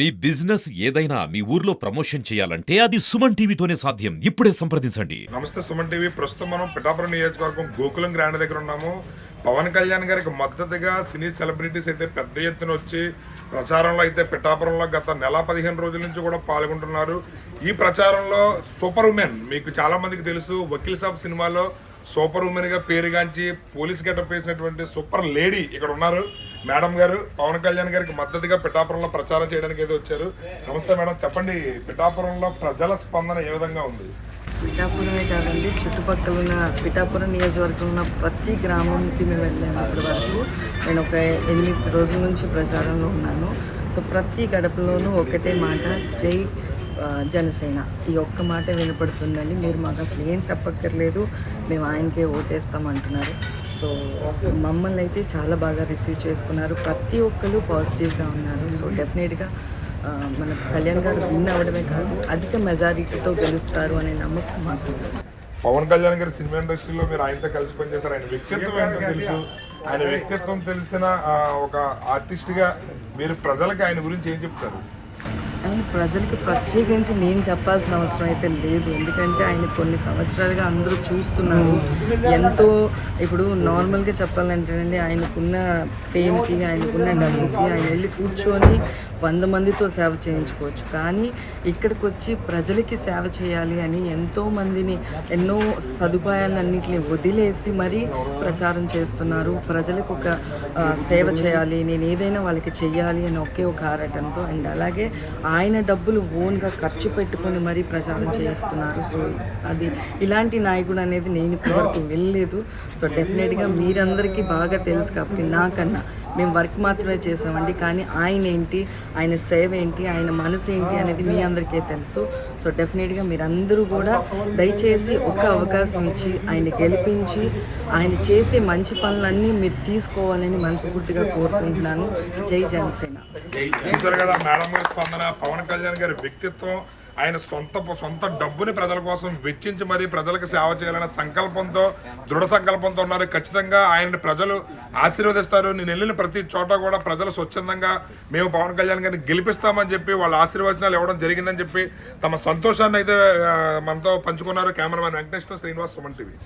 మీ business ఏదైనా మీ ఊర్లో promotion చేయాలంటే అది సుమన్ టీవీతోనే సాధ్యం. ఇప్పుడే సంప్రదించండి. నమస్తే సుమన్ టీవీ. ప్రస్తుతం మనం పిఠాపురం నియోజకవర్గం గోకులం గ్రాండ్ దగ్గర ఉన్నాము. పవన్ కళ్యాణ్ గారికి మద్దతుగా సినీ సెలబ్రిటీస్ అయితే పెద్ద ఎత్తున వచ్చి ప్రచారంలో అయితే పిఠాపురంలో గత నెల 15 రోజుల నుంచి కూడా పాల్గొంటున్నారు. ఈ ప్రచారంలో సూపర్ ఉమెన్ మీకు చాలా మందికి తెలుసు, వకీల్ సాబ్ సినిమాలో సూపర్ ఉమెన్ గా పేరుగాంచి పోలీస్ గెటప్ వేసినటువంటి సూపర్ లేడీ ఇక్కడ ఉన్నారు. మేడం గారు పవన్ కళ్యాణ్ గారికి మద్దతుగా పిఠాపురంలో ప్రచారం చేయడానికి అయితే వచ్చారు. నమస్తే మేడం, చెప్పండి పిఠాపురంలో ప్రజల స్పందన ఏ విధంగా ఉంది? పిఠాపురమే కాదండి, చుట్టుపక్కల ఉన్న పిఠాపురం నియోజకవర్గంలో ఉన్న ప్రతి గ్రామంకి మేము వెళ్ళాము. ఇప్పటి వరకు నేను ఒక 8 రోజుల నుంచి ప్రచారంలో ఉన్నాను. సో ప్రతి గడపలోనూ ఒకటే మాట, జై జనసేన, ఈ ఒక్క మాట వినపడుతుందండి. మీరు మాకు అసలు ఏం చెప్పక్కర్లేదు, మేము ఆయనకే ఓటేస్తామంటున్నారు. సో మమ్మల్ని అయితే చాలా బాగా రిసీవ్ చేసుకున్నారు. ప్రతి ఒక్కరు పాజిటివ్గా ఉన్నారు. సో డెఫినెట్గా మన కళ్యాణ్ గారు విన్ అవ్వడమే కాదు, అధిక మెజారిటీతో గెలుస్తారు అనే నమ్మకం మాకు. పవన్ కళ్యాణ్ గారి సినిమా ఇండస్ట్రీలో మీరు ఆయనతో కలిసి పనిచేస్తారు. ఆయన వ్యక్తిత్వం ఏంటో తెలుసు. ఆయన వ్యక్తిత్వం తెలిసిన ఒక ఆర్టిస్ట్గా మీరు ప్రజలకి ఆయన గురించి ఏం చెప్తారు? ఆయన ప్రజలకి ప్రత్యేకించి నేను చెప్పాల్సిన అవసరం అయితే లేదు. ఎందుకంటే ఆయన కొన్ని సంవత్సరాలుగా అందరూ చూస్తున్నారు. ఎంతో ఇప్పుడు నార్మల్గా చెప్పాలంటేనండి, ఆయనకున్న ఫేమ్కి, ఆయనకున్న డబ్బుకి ఆయన వెళ్ళి కూర్చొని 100 మందితో సేవ చేయించుకోవచ్చు. కానీ ఇక్కడికి వచ్చి ప్రజలకి సేవ చేయాలి అని ఎంతోమందిని, ఎన్నో సదుపాయాలన్నింటినీ వదిలేసి మరీ ప్రచారం చేస్తున్నారు. ప్రజలకు ఒక సేవ చేయాలి, నేను ఏదైనా వాళ్ళకి చెయ్యాలి అని ఒకే ఒక ఆరాటంతో. అండ్ అలాగే ఆయన డబ్బులు ఓన్గా ఖర్చు పెట్టుకొని మరీ ప్రచారం చేస్తున్నారు. సో అది ఇలాంటి నాయకుడు అనేది నేను ఇప్పటివరకు వెళ్ళలేదు. సో డెఫినెట్గా మీరందరికీ బాగా తెలుసు కాబట్టి, నాకన్నా మేము వర్క్ మాత్రమే చేసామండి. కానీ ఆయన ఏంటి, ఆయన సేవ ఏంటి, ఆయన మనసు ఏంటి అనేది మీ అందరికీ తెలుసు. సో డెఫినెట్గా మీరందరూ కూడా దయచేసి ఒక అవకాశం ఇచ్చి ఆయన గెలిపించి ఆయన చేసే మంచి పనులన్నీ మీరు తీసుకోవాలని మనస్ఫూర్తిగా కోరుకుంటున్నాను. జై జనసేన. చూసారు కదా మేడం గారి స్పందన. పవన్ కళ్యాణ్ గారి వ్యక్తిత్వం, ఆయన సొంత డబ్బుని ప్రజల కోసం వెచ్చించి మరీ ప్రజలకు సేవ చేయాలనే సంకల్పంతో, దృఢ సంకల్పంతో ఉన్నారు. ఖచ్చితంగా ఆయన్ని ప్రజలు ఆశీర్వదిస్తారు. నేను వెళ్ళిన ప్రతి చోట కూడా ప్రజలు స్వచ్ఛందంగా మేము పవన్ కళ్యాణ్ గారిని గెలిపిస్తామని చెప్పి వాళ్ళ ఆశీర్వచనాలు ఇవ్వడం జరిగిందని చెప్పి తమ సంతోషాన్ని అయితే మనతో పంచుకున్నారు. కెమెరామెన్ వెంకటేష్తో శ్రీనివాస్, సుమన్ టీవీ.